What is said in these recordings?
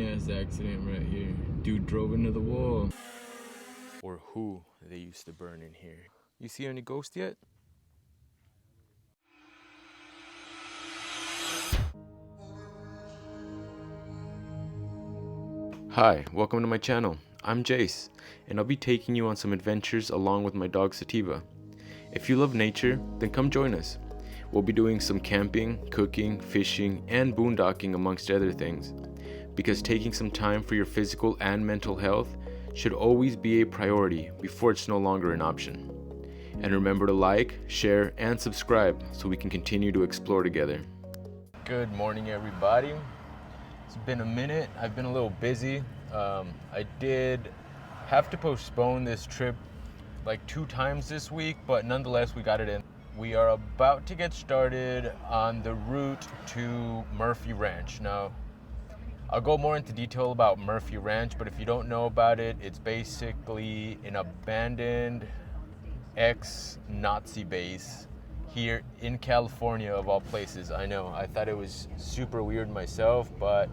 Ass accident right here. Dude drove into the wall. Or who they used to burn in here. You see any ghosts yet? Hi, welcome to my channel. I'm Jace, and I'll be taking you on some adventures along with my dog Sativa. If you love nature, then come join us. We'll be doing some camping, cooking, fishing, and boondocking amongst other things. Because taking some time for your physical and mental health should always be a priority before it's no longer an option. And remember to like, share, and subscribe so we can continue to explore together. Good morning, everybody. It's been a minute. I've been a little busy. I did have to postpone this trip like 2 times this week, but nonetheless, we got it in. We are about to get started on the route to Murphy Ranch. Now, I'll go more into detail about Murphy Ranch, but if you don't know about it, it's basically an abandoned ex-Nazi base here in California, of all places. I know, I thought it was super weird myself, but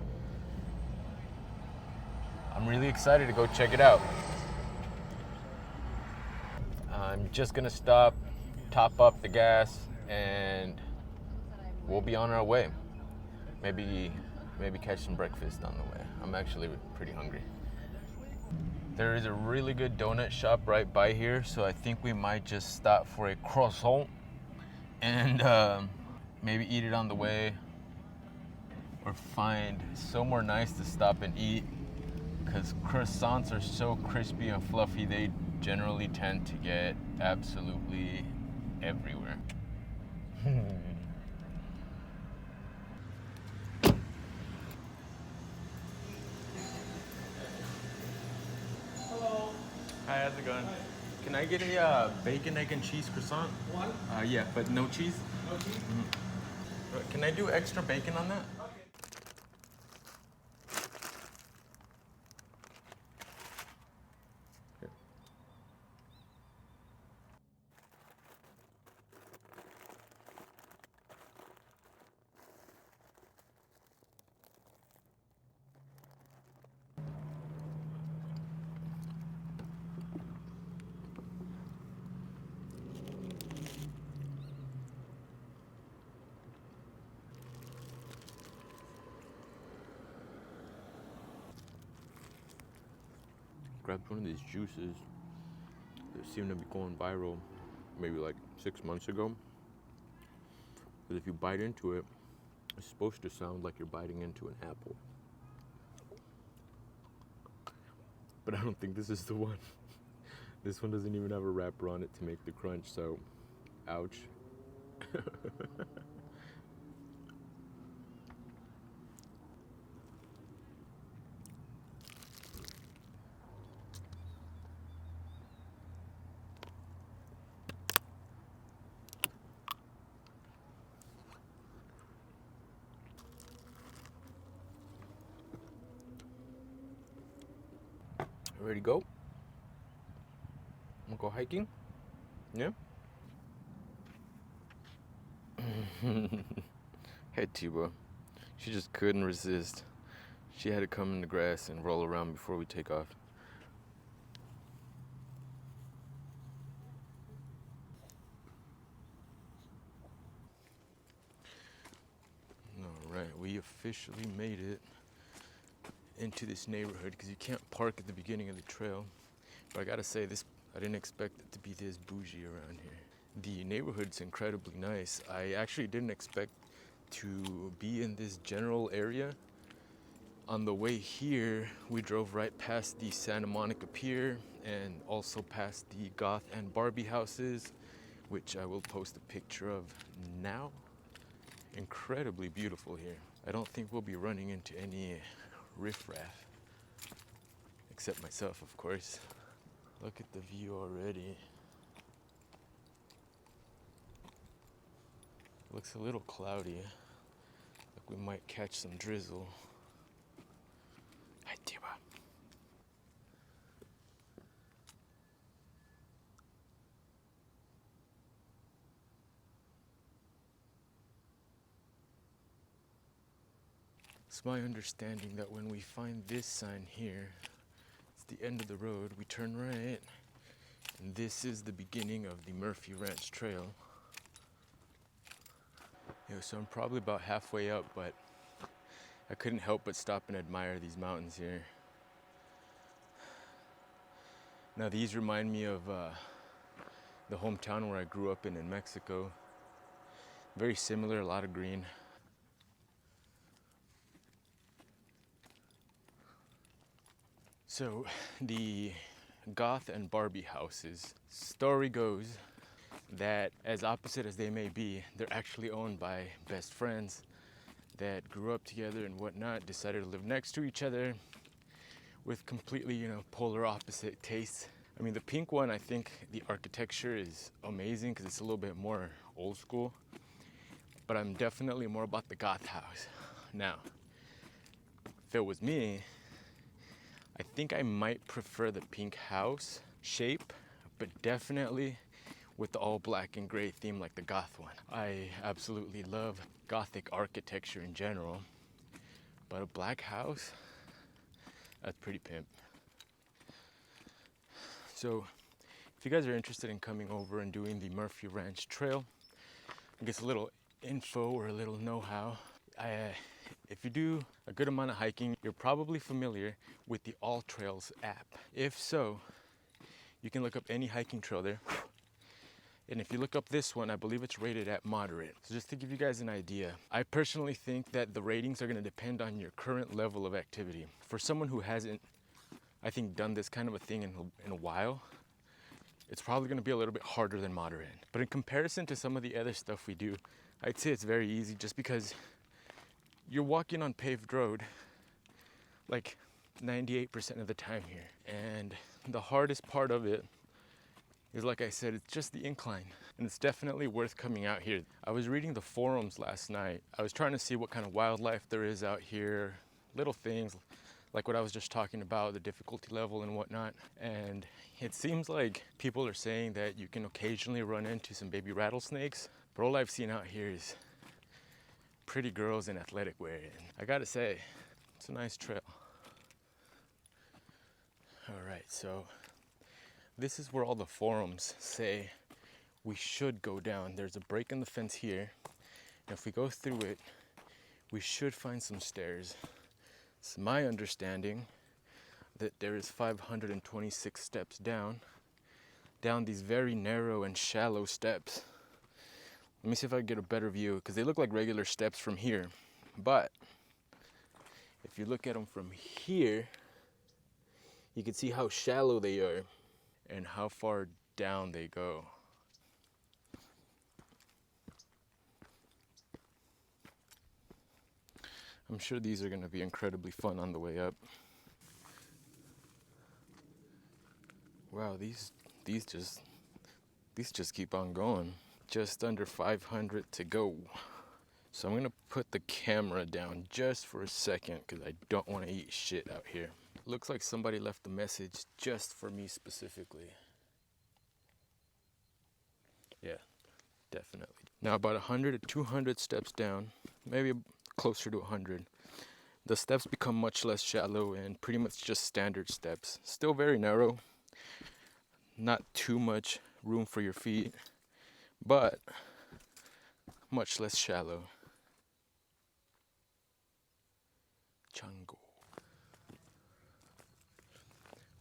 I'm really excited to go check it out. I'm just gonna stop, top up the gas, and we'll be on our way. Maybe catch some breakfast on the way. I'm actually pretty hungry. There is a really good donut shop right by here, so I think we might just stop for a croissant and maybe eat it on the way, or find somewhere nice to stop and eat, because croissants are so crispy and fluffy, they generally tend to get absolutely everywhere. Hi, how's it going? Can I get a bacon, egg, and cheese croissant? One? Yeah, but no cheese? No cheese? Can I do extra bacon on that? Okay. Grabbed one of these juices that seemed to be going viral maybe like 6 months ago. Because if you bite into it, it's supposed to sound like you're biting into an apple. But I don't think this is the one. This one doesn't even have a wrapper on it to make the crunch, so ouch. Ready to go? I'm gonna go hiking? Yeah? Hey, Tiba. She just couldn't resist. She had to come in the grass and roll around before we take off. All right, we officially made it into this neighborhood, because you can't park at the beginning of the trail. But I gotta say, I didn't expect it to be this bougie around here. The neighborhood's incredibly nice. I actually didn't expect to be in this general area. On the way here, we drove right past the Santa Monica Pier and also past the Goth and Barbie houses, which I will post a picture of now. Incredibly beautiful here. I don't think we'll be running into any riffraff, except myself, of course. Look at the view already. Looks a little cloudy, like we might catch some drizzle. Hi, Tiba. It's my understanding that when we find this sign here, it's the end of the road, we turn right, and this is the beginning of the Murphy Ranch Trail. So I'm probably about halfway up, but I couldn't help but stop and admire these mountains here. Now these remind me of the hometown where I grew up in Mexico. Very similar, a lot of green. So the Goth and Barbie houses, story goes that as opposite as they may be, they're actually owned by best friends that grew up together and whatnot, decided to live next to each other with completely, polar opposite tastes. I mean, the pink one, I think the architecture is amazing because it's a little bit more old school, but I'm definitely more about the Goth house. Now, if it was me, I think I might prefer the pink house shape, but definitely with the all black and gray theme like the Goth one. I absolutely love Gothic architecture in general, but a black house, that's pretty pimp. So if you guys are interested in coming over and doing the Murphy Ranch Trail, I guess a little info or a little know-how. If you do a good amount of hiking, you're probably familiar with the All Trails app. If so, you can look up any hiking trail there. And if you look up this one, I believe it's rated at moderate. So just to give you guys an idea, I personally think that the ratings are gonna depend on your current level of activity. For someone who hasn't, I think, done this kind of a thing in a while, it's probably gonna be a little bit harder than moderate. But in comparison to some of the other stuff we do, I'd say it's very easy just because you're walking on paved road like 98% of the time here. And the hardest part of it is, like I said, it's just the incline. And it's definitely worth coming out here. I was reading the forums last night. I was trying to see what kind of wildlife there is out here, little things like what I was just talking about, the difficulty level and whatnot. And it seems like people are saying that you can occasionally run into some baby rattlesnakes, but all I've seen out here is pretty girls in athletic wear. And I gotta say, it's a nice trail. All right, so this is where all the forums say we should go down. There's a break in the fence here, and if we go through it, we should find some stairs. It's my understanding that there is 526 steps down these very narrow and shallow steps. Let me see if I can get a better view, because they look like regular steps from here. But if you look at them from here, you can see how shallow they are and how far down they go. I'm sure these are going to be incredibly fun on the way up. Wow, these just keep on going. Just under 500 to go. So I'm gonna put the camera down just for a second because I don't want to eat shit out here. Looks like somebody left a message just for me specifically. Yeah, definitely. Now about 100 to 200 steps down, maybe closer to 100. The steps become much less shallow and pretty much just standard steps. Still very narrow, not too much room for your feet, but much less shallow. Chango.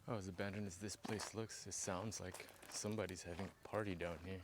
Oh, as abandoned as this place looks, it sounds like somebody's having a party down here.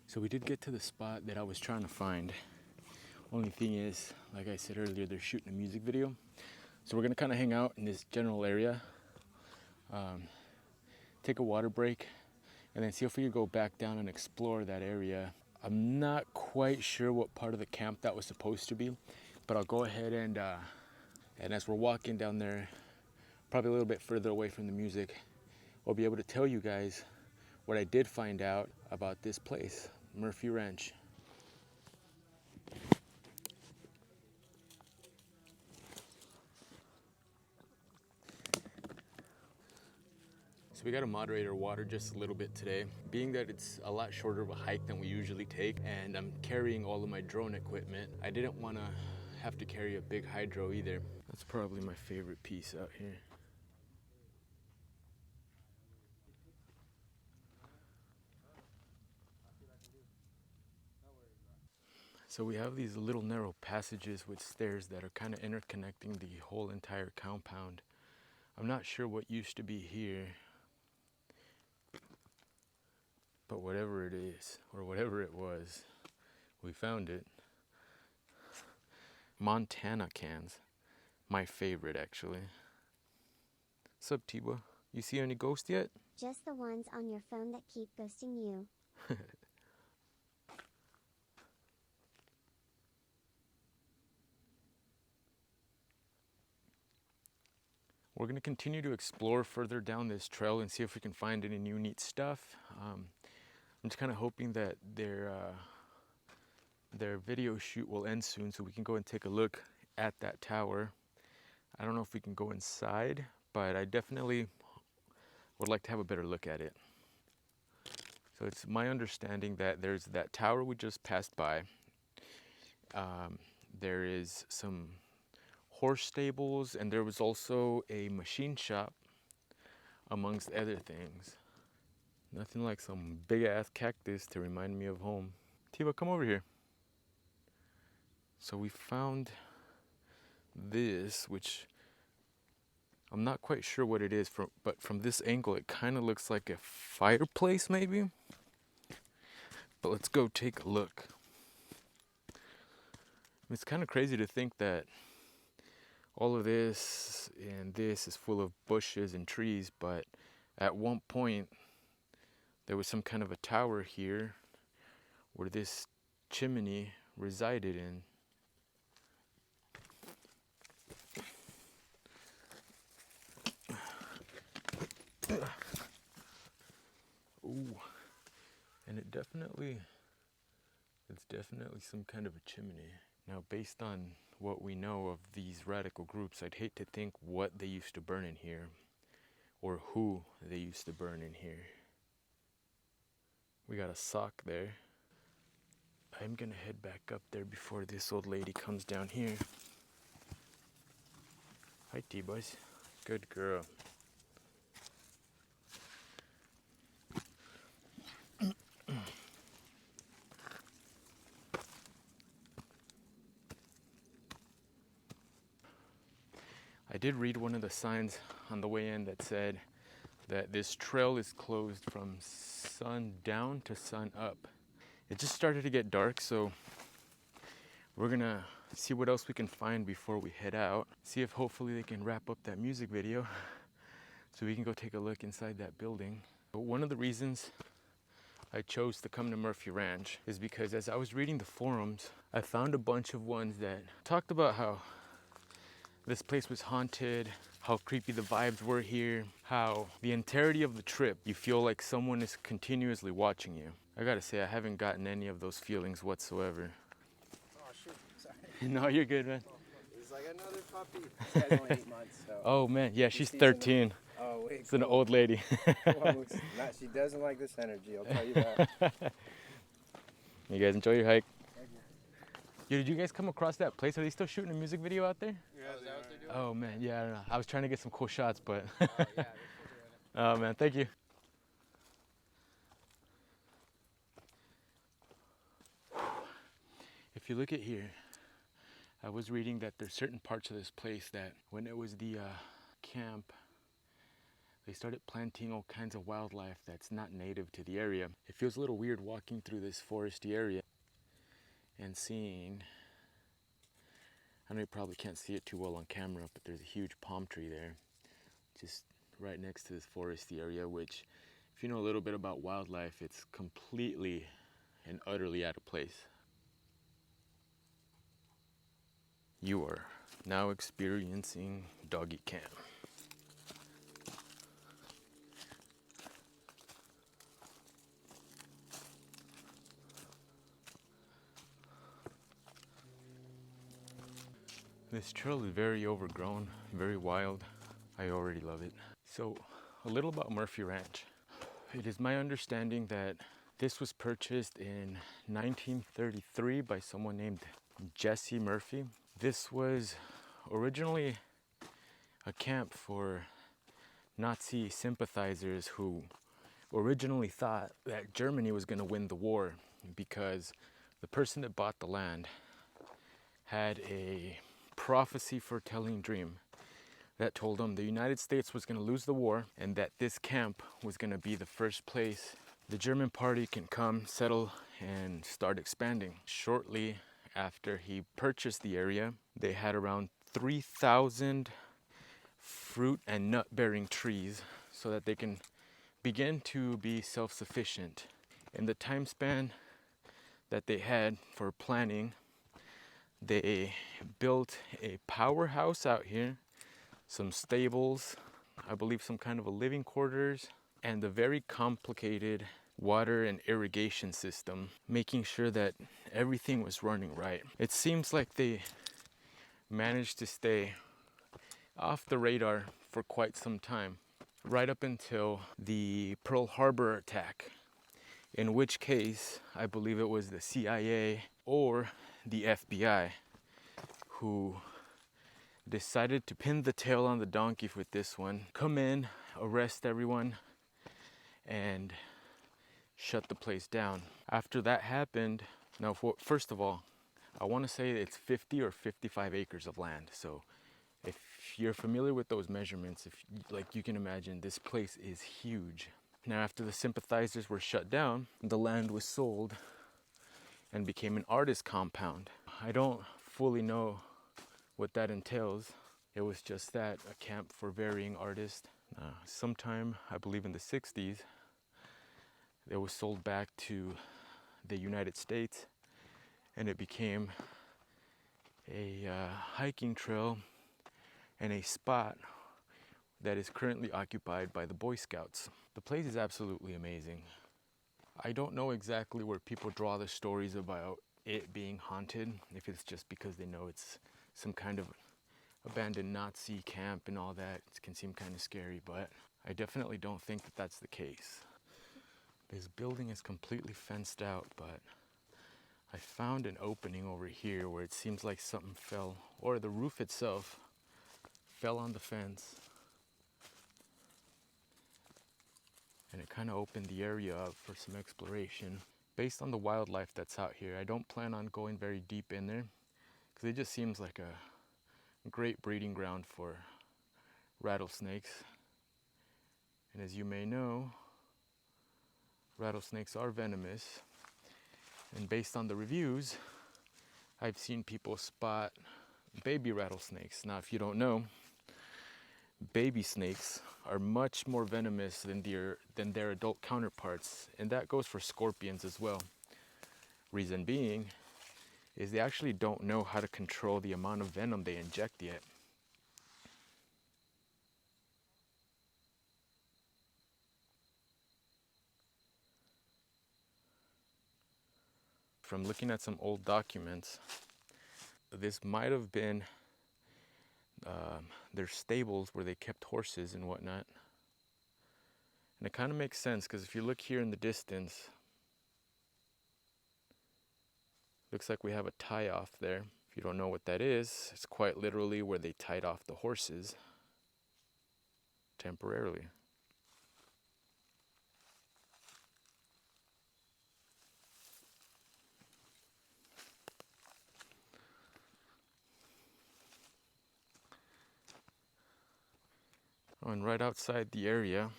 So we did get to the spot that I was trying to find. Only thing is, like I said earlier, they're shooting a music video. So we're gonna kind of hang out in this general area, take a water break, and then see if we can go back down and explore that area. I'm not quite sure what part of the camp that was supposed to be, but I'll go ahead and as we're walking down there, probably a little bit further away from the music, I'll be able to tell you guys what I did find out about this place, Murphy Ranch. So we got to moderate our water just a little bit today, being that it's a lot shorter of a hike than we usually take, and I'm carrying all of my drone equipment. I didn't want to have to carry a big hydro either. That's probably my favorite piece out here. So we have these little narrow passages with stairs that are kind of interconnecting the whole entire compound. I'm not sure what used to be here, but whatever it is, or whatever it was, we found it. Montana cans. My favorite, actually. Sup, Tiba? You see any ghosts yet? Just the ones on your phone that keep ghosting you. We're going to continue to explore further down this trail and see if we can find any new neat stuff. I'm just kind of hoping that their video shoot will end soon so we can go and take a look at that tower. I don't know if we can go inside, but I definitely would like to have a better look at it. So it's my understanding that there's that tower we just passed by. There is some horse stables, and there was also a machine shop, amongst other things. Nothing like some big ass cactus to remind me of home. Tiva, come over here. So we found this, which I'm not quite sure what it is, but from this angle it kind of looks like a fireplace maybe. But let's go take a look. It's kind of crazy to think that all of this and this is full of bushes and trees, but at one point there was some kind of a tower here where this chimney resided in. Ooh, and it's definitely some kind of a chimney. Now, based on what we know of these radical groups, I'd hate to think what they used to burn in here, or who they used to burn in here. We got a sock there. I'm gonna head back up there before this old lady comes down here. Hi, T-Boys. Good girl. I did read one of the signs on the way in that said that this trail is closed from sundown to sun up. It just started to get dark, so we're gonna see what else we can find before we head out. See if hopefully they can wrap up that music video so we can go take a look inside that building. But one of the reasons I chose to come to Murphy Ranch is because as I was reading the forums, I found a bunch of ones that talked about how this place was haunted, how creepy the vibes were here, how the entirety of the trip, you feel like someone is continuously watching you. I gotta say, I haven't gotten any of those feelings whatsoever. Oh shoot, sorry. No, you're good, man. It's like another puppy. This guy's only 8 months, so. Oh man, yeah, she's 13. Oh wait, It's an old lady. She doesn't like this energy, I'll tell you that. You guys enjoy your hike. Yo, did you guys come across that place? Are they still shooting a music video out there? Yeah, is that what they're doing? Oh man, yeah, I don't know. I was trying to get some cool shots, but. Oh yeah, they're still doing it. Oh man, thank you. If you look at here, I was reading that there's certain parts of this place that when it was the camp, they started planting all kinds of wildlife that's not native to the area. It feels a little weird walking through this foresty area and seeing, I know you probably can't see it too well on camera, but there's a huge palm tree there, just right next to this foresty area, which, if you know a little bit about wildlife, it's completely and utterly out of place. You are now experiencing doggy cam. This trail is very overgrown, very wild. I already love it. So, a little about Murphy Ranch. It is my understanding that this was purchased in 1933 by someone named Jesse Murphy. This was originally a camp for Nazi sympathizers who originally thought that Germany was going to win the war because the person that bought the land had a prophecy foretelling dream that told him the United States was going to lose the war and that this camp was going to be the first place the German party can come, settle, and start expanding. Shortly after he purchased the area, they had around 3,000 fruit and nut-bearing trees so that they can begin to be self-sufficient. In the time span that they had for planning, they built a powerhouse out here, some stables, I believe some kind of a living quarters, and a very complicated water and irrigation system, making sure that everything was running right. It seems like they managed to stay off the radar for quite some time, right up until the Pearl Harbor attack, in which case I believe it was the CIA or the FBI who decided to pin the tail on the donkey with this one, come in, arrest everyone, and shut the place down. After that happened, now first of all, I want to say it's 50 or 55 acres of land. So if you're familiar with those measurements, like you can imagine, this place is huge. Now after the sympathizers were shut down, the land was sold and became an artist compound. I don't fully know what that entails. It was just that, a camp for varying artists. Sometime, I believe in the 60s, it was sold back to the United States and it became a hiking trail and a spot that is currently occupied by the Boy Scouts. The place is absolutely amazing. I don't know exactly where people draw the stories about it being haunted, if it's just because they know it's some kind of abandoned Nazi camp and all that. It can seem kind of scary, but I definitely don't think that that's the case. This building is completely fenced out, but I found an opening over here where it seems like something fell, or the roof itself fell on the fence. And it kind of opened the area up for some exploration. Based on the wildlife that's out here, I don't plan on going very deep in there because it just seems like a great breeding ground for rattlesnakes. And as you may know, rattlesnakes are venomous. And based on the reviews, I've seen people spot baby rattlesnakes. Now, if you don't know, baby snakes are much more venomous than their adult counterparts, and that goes for scorpions as well. Reason being is they actually don't know how to control the amount of venom they inject yet. From looking at some old documents, this might have been their stables where they kept horses and whatnot. And it kind of makes sense because if you look here in the distance, looks like we have a tie-off there. If you don't know what that is, it's quite literally where they tied off the horses temporarily. Oh, and right outside the area,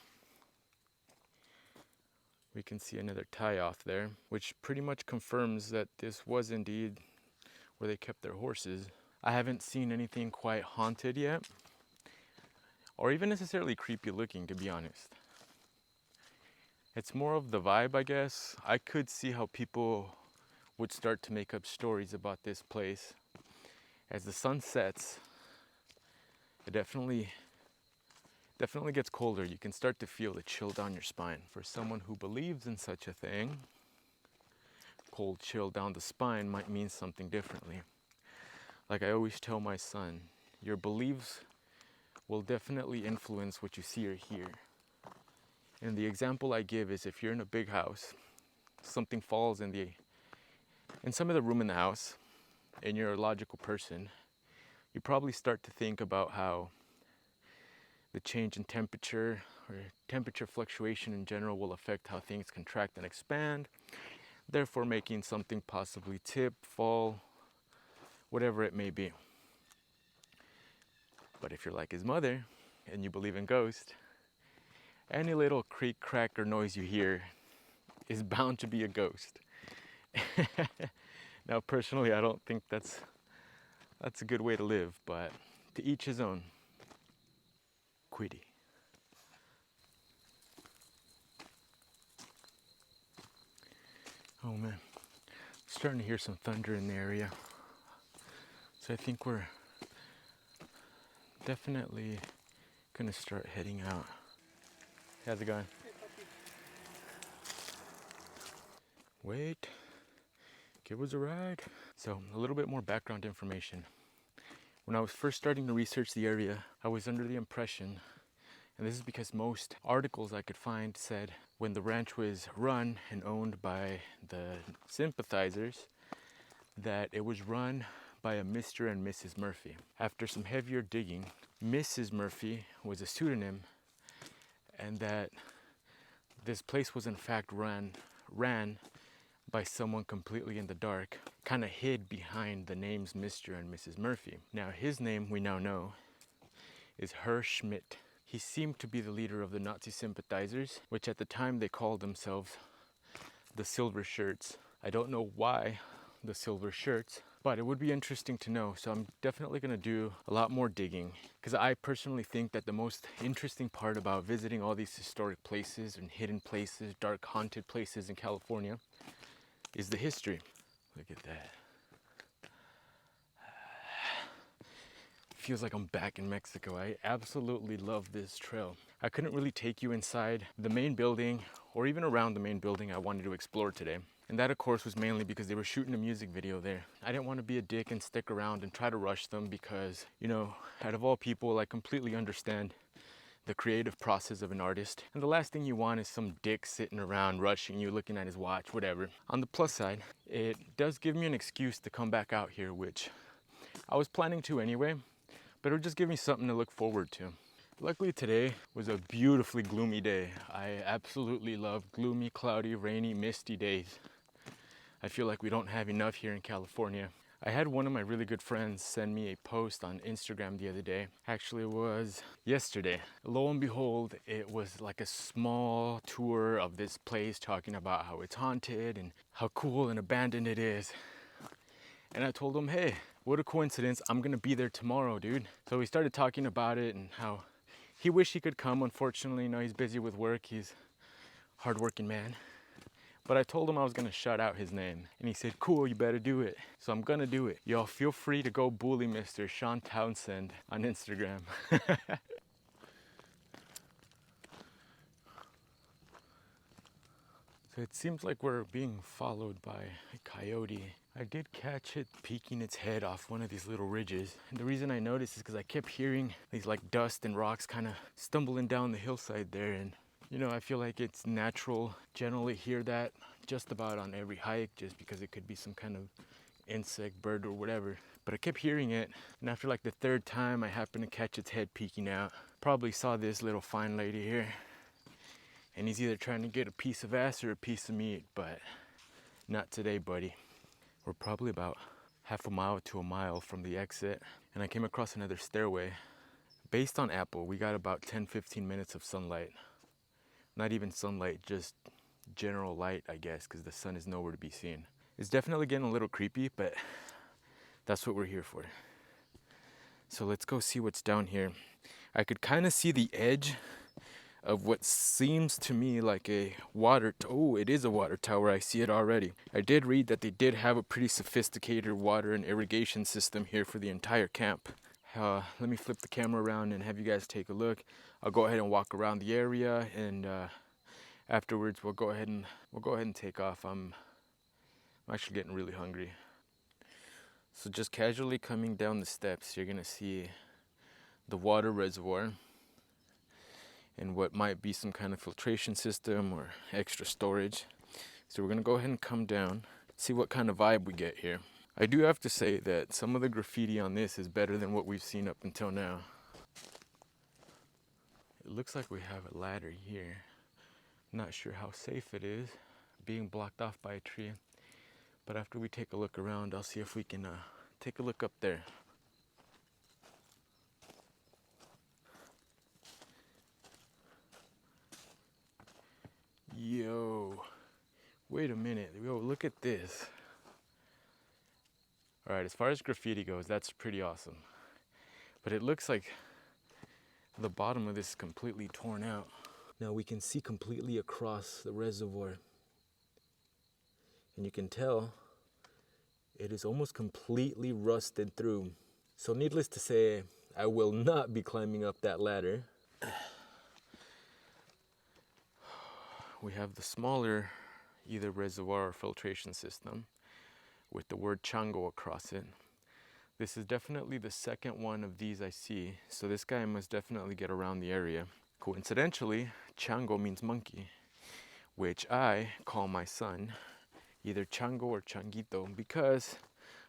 we can see another tie-off there, which pretty much confirms that this was indeed where they kept their horses. I haven't seen anything quite haunted yet, or even necessarily creepy looking, to be honest. It's more of the vibe, I guess. I could see how people would start to make up stories about this place. As the sun sets, it definitely gets colder. You can start to feel the chill down your spine. For someone who believes in such a thing, cold chill down the spine might mean something differently. Like I always tell my son, your beliefs will definitely influence what you see or hear. And the example I give is if you're in a big house, something falls in some of the room in the house, and you're a logical person, you probably start to think about how the change in temperature or temperature fluctuation in general will affect how things contract and expand, therefore making something possibly tip, fall, whatever it may be. But if you're like his mother and you believe in ghosts, any little creak, crack, or noise you hear is bound to be a ghost. Now, personally, I don't think that's a good way to live, but to each his own. Quiddy. Oh man, starting to hear some thunder in the area. So I think we're definitely gonna start heading out. How's it going? Wait, give us a ride. So a little bit more background information. When I was first starting to research the area, I was under the impression, and this is because most articles I could find said when the ranch was run and owned by the sympathizers, that it was run by a Mr. and Mrs. Murphy. After some heavier digging, Mrs. Murphy was a pseudonym, and that this place was in fact ran by someone completely in the dark, kind of hid behind the names Mr. and Mrs. Murphy. Now his name, we now know, is Herr Schmidt. He seemed to be the leader of the Nazi sympathizers, which at the time they called themselves the Silver Shirts. I don't know why the Silver Shirts, but it would be interesting to know. So I'm definitely gonna do a lot more digging, because I personally think that the most interesting part about visiting all these historic places and hidden places, dark haunted places in California, is the history. Look at that. Feels like I'm back in Mexico. I absolutely love this trail. I couldn't really take you inside the main building or even around the main building I wanted to explore today. And that of course was mainly because they were shooting a music video there. I didn't want to be a dick and stick around and try to rush them because, you know, out of all people, I completely understand the creative process of an artist. And the last thing you want is some dick sitting around rushing you, looking at his watch, whatever. On the plus side, it does give me an excuse to come back out here, which I was planning to anyway, but it'll just give me something to look forward to. Luckily today was a beautifully gloomy day. I absolutely love gloomy, cloudy, rainy, misty days. I feel like we don't have enough here in California. I had one of my really good friends send me a post on Instagram the other day. Actually, it was yesterday. Lo and behold, it was like a small tour of this place talking about how it's haunted and how cool and abandoned it is. And I told him, hey, what a coincidence, I'm gonna be there tomorrow, dude. So we started talking about it and how he wished he could come. Unfortunately, you know, he's busy with work. He's a hardworking man. But I told him I was gonna shout out his name. And he said, cool, you better do it. So I'm gonna do it. Y'all feel free to go bully Mr. Sean Townsend on Instagram. So it seems like we're being followed by a coyote. I did catch it peeking its head off one of these little ridges. And the reason I noticed is because I kept hearing these like dust and rocks kind of stumbling down the hillside there. And you know, I feel like it's natural. Generally hear that just about on every hike, just because it could be some kind of insect, bird, or whatever. But I kept hearing it, and after like the third time, I happened to catch its head peeking out. Probably saw this little fine lady here, and he's either trying to get a piece of ass or a piece of meat, but not today, buddy. We're probably about half a mile to a mile from the exit, and I came across another stairway. Based on Apple, we got about 10-15 minutes of sunlight. Not even sunlight, just general light, I guess, because the sun is nowhere to be seen. It's definitely getting a little creepy, but that's what we're here for. So let's go see what's down here. I could kind of see the edge of what seems to me like a oh, it is a water tower. I see it already. I did read that they did have a pretty sophisticated water and irrigation system here for the entire camp. Let me flip the camera around and have you guys take a look. I'll go ahead and walk around the area, and afterwards we'll go ahead and take off. I'm actually getting really hungry. So just casually coming down the steps, you're gonna see the water reservoir and what might be some kind of filtration system or extra storage. So we're gonna go ahead and come down, see what kind of vibe we get here. I do have to say that some of the graffiti on this is better than what we've seen up until now. It looks like we have a ladder here. Not sure how safe it is, being blocked off by a tree. But after we take a look around, I'll see if we can take a look up there. Yo, wait a minute. Yo, look at this. All right, as far as graffiti goes, that's pretty awesome. But it looks like the bottom of this is completely torn out. Now we can see completely across the reservoir. And you can tell it is almost completely rusted through. So needless to say, I will not be climbing up that ladder. We have the smaller either reservoir or filtration system with the word Chango across it. This is definitely the second one of these I see, so this guy must definitely get around the area. Coincidentally, Chango means monkey, which I call my son either Chango or Changuito because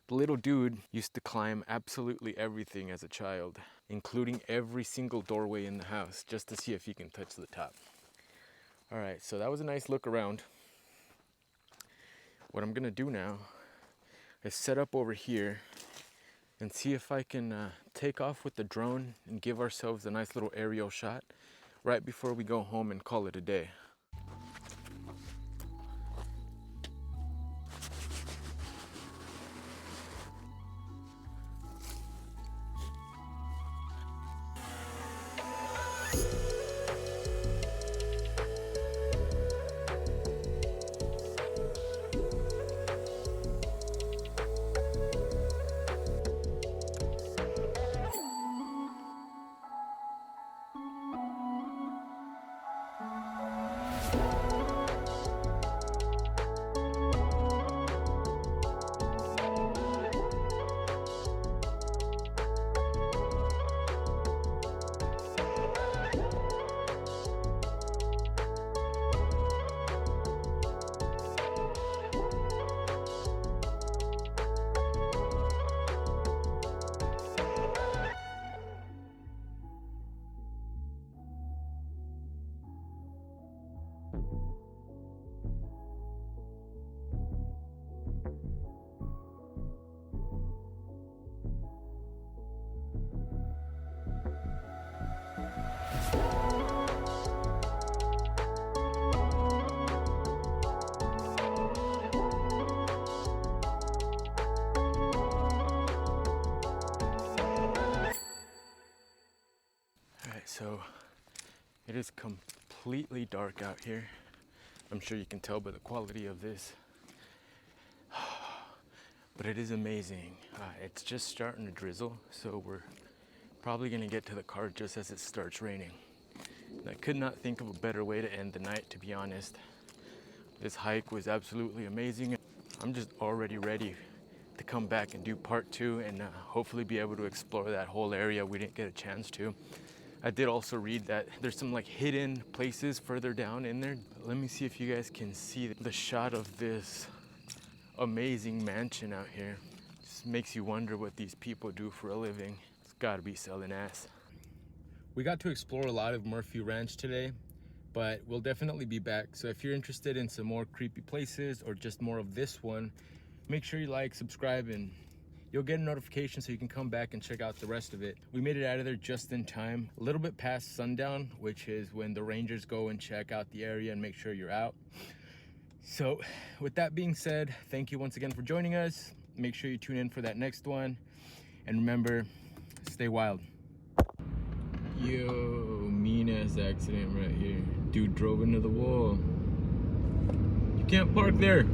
the little dude used to climb absolutely everything as a child, including every single doorway in the house, just to see if he can touch the top. All right, so that was a nice look around. What I'm gonna do now is set up over here and see if I can take off with the drone and give ourselves a nice little aerial shot right before we go home and call it a day. So it is completely dark out here. I'm sure you can tell by the quality of this, but it is amazing. It's just starting to drizzle, so we're probably gonna get to the car just as it starts raining. And I could not think of a better way to end the night, to be honest. This hike was absolutely amazing. I'm just already ready to come back and do part 2 and hopefully be able to explore that whole area we didn't get a chance to. I did also read that there's some like hidden places further down in there. Let me see if you guys can see the shot of this amazing mansion out here. Just makes you wonder what these people do for a living. It's gotta be selling ass. We got to explore a lot of Murphy Ranch today, but we'll definitely be back. So if you're interested in some more creepy places or just more of this one, make sure you like, subscribe, and you'll get a notification so you can come back and check out the rest of it. We made it out of there just in time, a little bit past sundown, which is when the rangers go and check out the area and make sure you're out. So with that being said, thank you once again for joining us. Make sure you tune in for that next one. And remember, stay wild. Yo, mean ass accident right here. Dude drove into the wall. You can't park there.